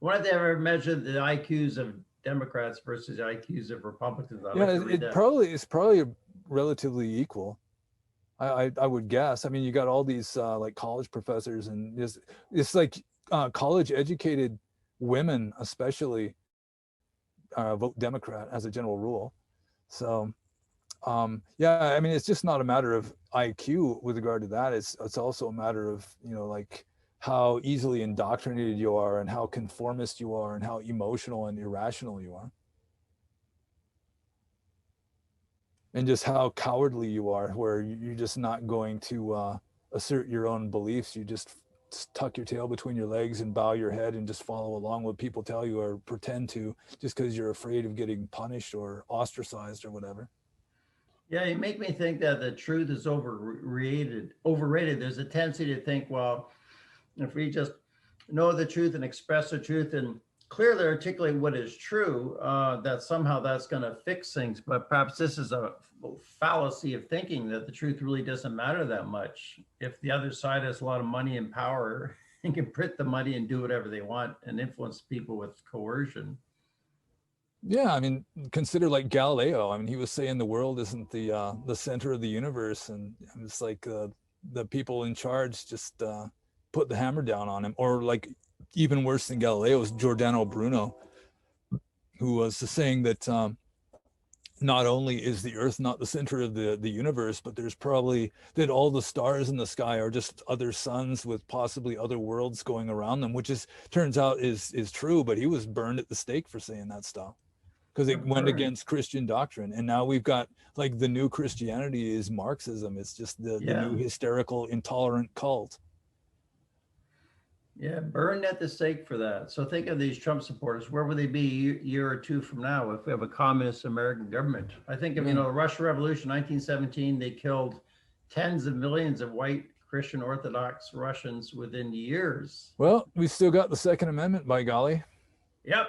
Why don't they ever measure the IQs of Democrats versus the IQs of Republicans? I'd Yeah, like to read that. it's probably relatively equal. I would guess. I mean, you got all these like college professors, and it's like college educated women especially vote Democrat as a general rule. So yeah, I mean, it's just not a matter of IQ with regard to that. It's also a matter of, you know, like how easily indoctrinated you are and how conformist you are and how emotional and irrational you are. And just how cowardly you are, where you're just not going to assert your own beliefs. You just tuck your tail between your legs and bow your head and just follow along what people tell you or pretend to, just because you're afraid of getting punished or ostracized or whatever. Yeah, you make me think that the truth is overrated. Overrated. There's a tendency to think, well, if we just know the truth and express the truth and clearly articulate what is true, that somehow that's going to fix things. But perhaps this is a fallacy of thinking that the truth really doesn't matter that much. If the other side has a lot of money and power and can print the money and do whatever they want and influence people with coercion. Yeah, I mean, consider like Galileo. I mean, he was saying the world isn't the center of the universe, and it's like the people in charge just put the hammer down on him. Or like even worse than Galileo was Giordano Bruno, who was saying that not only is the Earth not the center of the universe, but there's probably that all the stars in the sky are just other suns with possibly other worlds going around them, which is turns out is true. But he was burned at the stake for saying that stuff, because it went against Christian doctrine. And now we've got like the new Christianity is Marxism. It's just the new hysterical, intolerant cult. Yeah, burned at the stake for that. So think of these Trump supporters. Where would they be a year or two from now if we have a communist American government? I think of, you know, the Russian Revolution, 1917, they killed tens of millions of white Christian Orthodox Russians within years. Well, we still got the Second Amendment, by golly. Yep.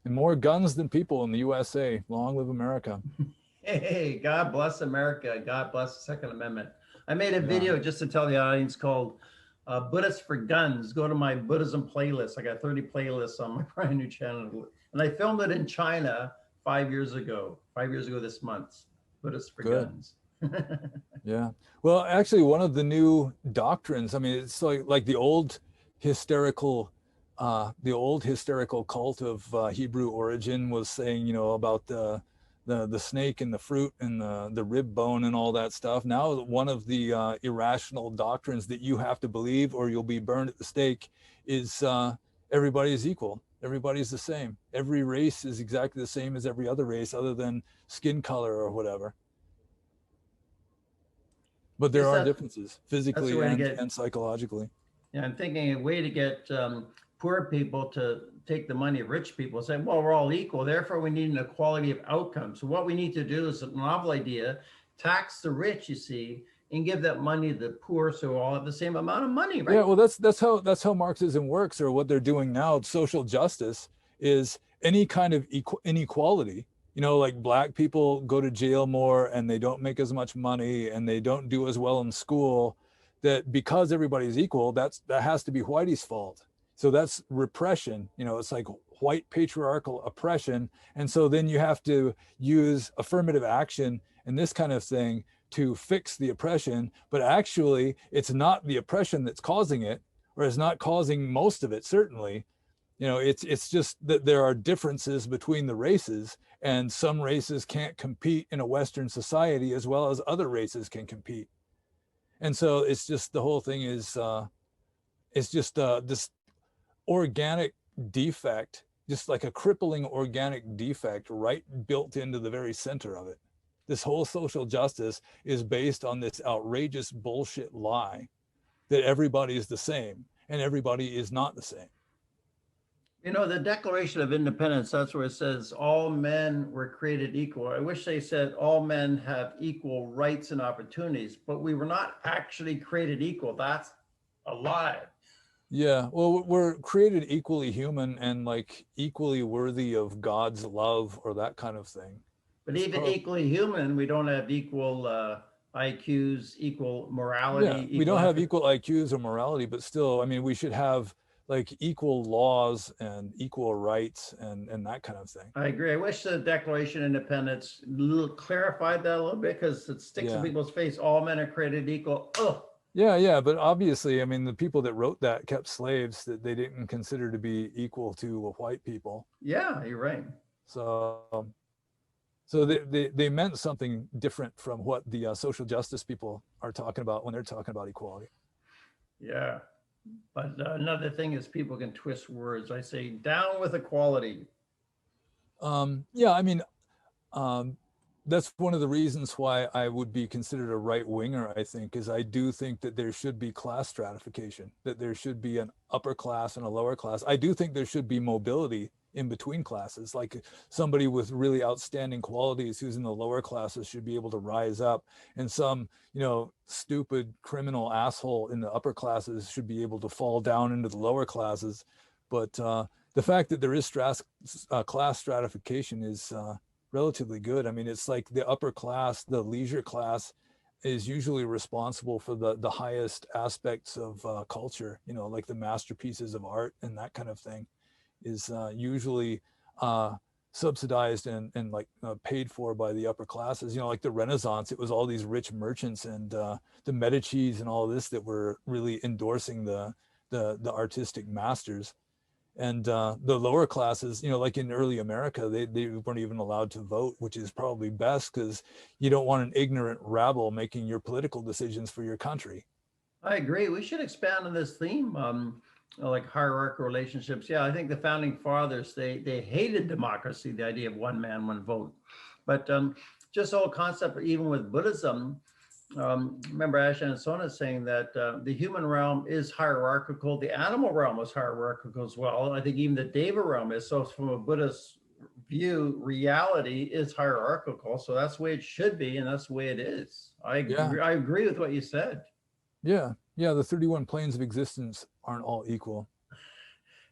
And more guns than people in the USA. Long live America. Hey, God bless America. God bless the Second Amendment. I made a video just to tell the audience called Buddhists for Guns. Go to my Buddhism playlist. I got 30 playlists on my brand new channel. And I filmed it in China 5 years ago. 5 years ago this month. Buddhists for Guns. Yeah. Well, actually, one of the new doctrines, I mean, it's like the old hysterical cult of Hebrew origin was saying, you know, about the snake and the fruit and the rib bone and all that stuff. Now, one of the irrational doctrines that you have to believe or you'll be burned at the stake is everybody is equal. Everybody's the same. Every race is exactly the same as every other race other than skin color or whatever. But there are differences physically and psychologically. Yeah, I'm thinking a way to get poor people to take the money of rich people, say, well, we're all equal, therefore we need an equality of outcomes. So what we need to do is a novel idea, tax the rich, you see, and give that money to the poor so we all have the same amount of money, right? Yeah, well, that's how Marxism works, or what they're doing now. Social justice is any kind of inequality. You know, like black people go to jail more and they don't make as much money and they don't do as well in school, that because everybody's equal, that has to be Whitey's fault. So that's repression. You know, it's like white patriarchal oppression. And so then you have to use affirmative action and this kind of thing to fix the oppression. But actually, it's not the oppression that's causing it, or it's not causing most of it, certainly. You know, it's just that there are differences between the races, and some races can't compete in a Western society as well as other races can compete. And so it's just the whole thing is it's just this organic defect, just like a crippling organic defect right built into the very center of it. This whole social justice is based on this outrageous bullshit lie that everybody is the same, and everybody is not the same. You know, the Declaration of Independence, that's where it says all men were created equal. I wish they said all men have equal rights and opportunities, but we were not actually created equal. That's a lie. Yeah, well, we're created equally human and like equally worthy of God's love or that kind of thing. But even equally human, we don't have equal IQs, equal morality. Yeah, we don't have equal IQs or morality, but still, I mean, we should have like equal laws and equal rights and that kind of thing. I agree. I wish the Declaration of Independence clarified that a little bit, because it sticks in Yeah. people's face. All men are created equal. Oh, Yeah, yeah, but obviously, I mean, the people that wrote that kept slaves that they didn't consider to be equal to white people. yeah, you're right. So, so they meant something different from what the social justice people are talking about when they're talking about equality. Yeah. But another thing is people can twist words. I say down with equality. Yeah, I mean, um, that's one of the reasons why I would be considered a right winger, I think, is I do think that there should be class stratification, that there should be an upper class and a lower class. I do think there should be mobility in between classes, like somebody with really outstanding qualities who's in the lower classes should be able to rise up, and some, you know, stupid criminal asshole in the upper classes should be able to fall down into the lower classes. But the fact that there is class stratification is relatively good. I mean, it's like the upper class, the leisure class, is usually responsible for the highest aspects of culture. You know, like the masterpieces of art and that kind of thing is usually subsidized and like paid for by the upper classes. You know, like the Renaissance, it was all these rich merchants and the Medicis and all this that were really endorsing the artistic masters. And the lower classes, you know, like in early America, they weren't even allowed to vote, which is probably best because you don't want an ignorant rabble making your political decisions for your country. I agree. We should expand on this theme, like hierarchical relationships. Yeah, I think the founding fathers, they hated democracy, the idea of one man, one vote. But just the whole concept, even with Buddhism, remember Asha and Sona saying that the human realm is hierarchical. The animal realm is hierarchical as well. I think even the Deva realm is. So from a Buddhist view, reality is hierarchical. So that's the way it should be, and that's the way it is. Yeah, I agree with what you said. yeah, yeah. The 31 planes of existence aren't all equal.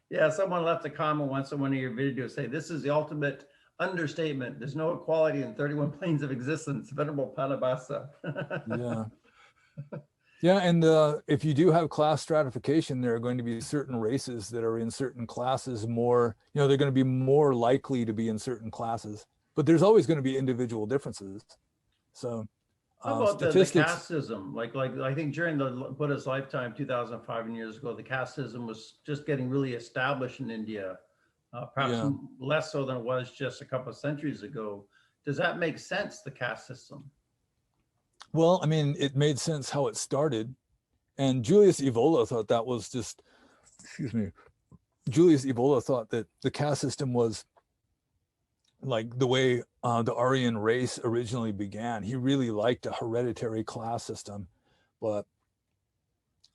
Yeah, someone left a comment once on one of your videos, say this is the ultimate understatement. There's no equality in 31 planes of existence. Venerable Padabasa. Yeah. Yeah, and if you do have class stratification, there are going to be certain races that are in certain classes more, you know, they're going to be more likely to be in certain classes, but there's always going to be individual differences. So How about the statistics, caste system? Like I think during the Buddha's lifetime, 2,500 years ago, the caste system was just getting really established in India, perhaps yeah. less so than it was just a couple of centuries ago. Does that make sense, the caste system? Well, I mean, it made sense how it started. And Julius Evola thought that was just, excuse me, Julius Evola thought that the caste system was like the way the Aryan race originally began. He really liked a hereditary class system. But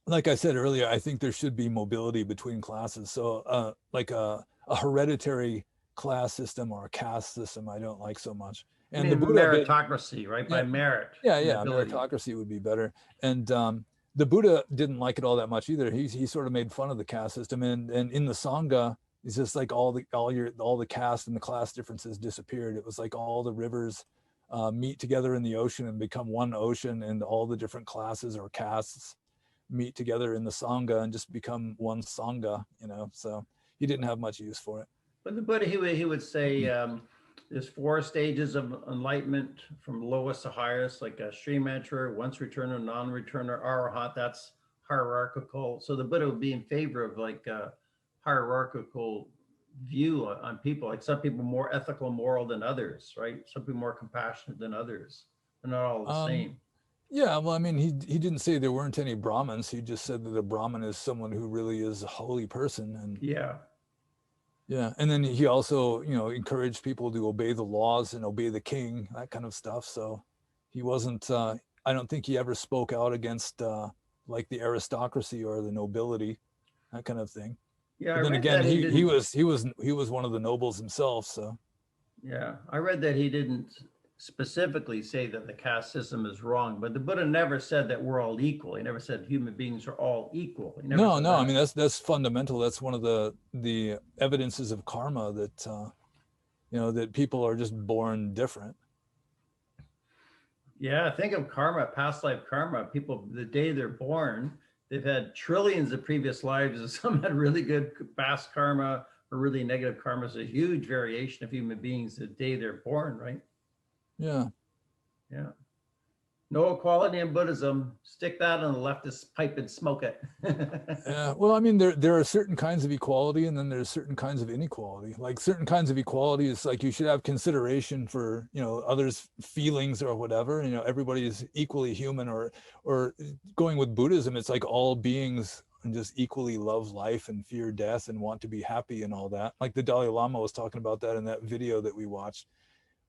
like I said earlier, I think there should be mobility between classes. So like a hereditary class system or a caste system, I don't like so much. I And the mean, Buddha did, meritocracy, right? yeah, By merit yeah, and yeah, ability. meritocracy would be better. And the Buddha didn't like it all that much either. He sort of made fun of the caste system, and in the Sangha, it's just like all the caste and the class differences disappeared. It was like all the rivers meet together in the ocean and become one ocean, and all the different classes or castes meet together in the Sangha and just become one Sangha. You know, so he didn't have much use for it. But the Buddha, he would say there's four stages of enlightenment from lowest to highest, like a stream enterer, once returner, non-returner, arhat. That's hierarchical. So the Buddha would be in favor of like a hierarchical view on people. Like some people more ethical, moral than others, right? Some people more compassionate than others. They're not all the Um, same. Yeah, well, I mean, he didn't say there weren't any Brahmins. He just said that a Brahmin is someone who really is a holy person, and Yeah. yeah, and then he also, you know, encouraged people to obey the laws and obey the king, that kind of stuff. So he wasn't. I don't think he ever spoke out against like the aristocracy or the nobility, that kind of thing. Yeah, I But then read again, that he didn't. he was one of the nobles himself. So Yeah, I read that he didn't specifically say that the caste system is wrong, but the Buddha never said that we're all equal. He never said human beings are all equal. He never no, said no, I that. mean that's fundamental. That's one of the evidences of karma that you know, that people are just born different. Yeah, think of karma, past life karma. People, the day they're born, they've had trillions of previous lives, and some had really good past karma or really negative karma. It's a huge variation of human beings the day they're born, right? Yeah. Yeah. No equality in Buddhism. Stick that on the leftist pipe and smoke it. Yeah, well, I mean, there are certain kinds of equality, and then there's certain kinds of inequality. Like certain kinds of equality is like you should have consideration for, you know, others' feelings or whatever. You know, everybody is equally human. Or going with Buddhism, it's like all beings and just equally love life and fear death and want to be happy and all that. Like the Dalai Lama was talking about that in that video that we watched,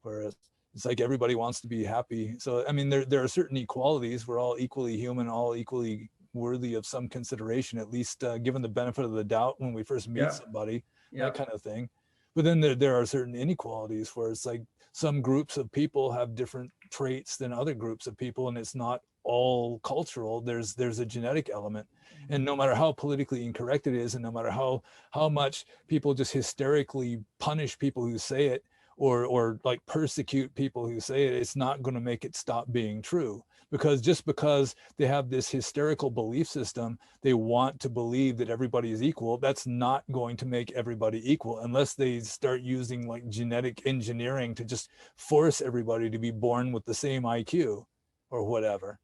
where it's like everybody wants to be happy. So I mean, there are certain equalities. We're all equally human, all equally worthy of some consideration, at least given the benefit of the doubt when we first meet Yeah. somebody, Yeah. that kind of thing. But then there are certain inequalities where it's like some groups of people have different traits than other groups of people, and it's not all cultural. There's a genetic element, and no matter how politically incorrect it is, and no matter how much people just hysterically punish people who say it, or like persecute people who say it, it's not going to make it stop being true. Because just because they have this hysterical belief system, they want to believe that everybody is equal, that's not going to make everybody equal unless they start using like genetic engineering to just force everybody to be born with the same IQ or whatever.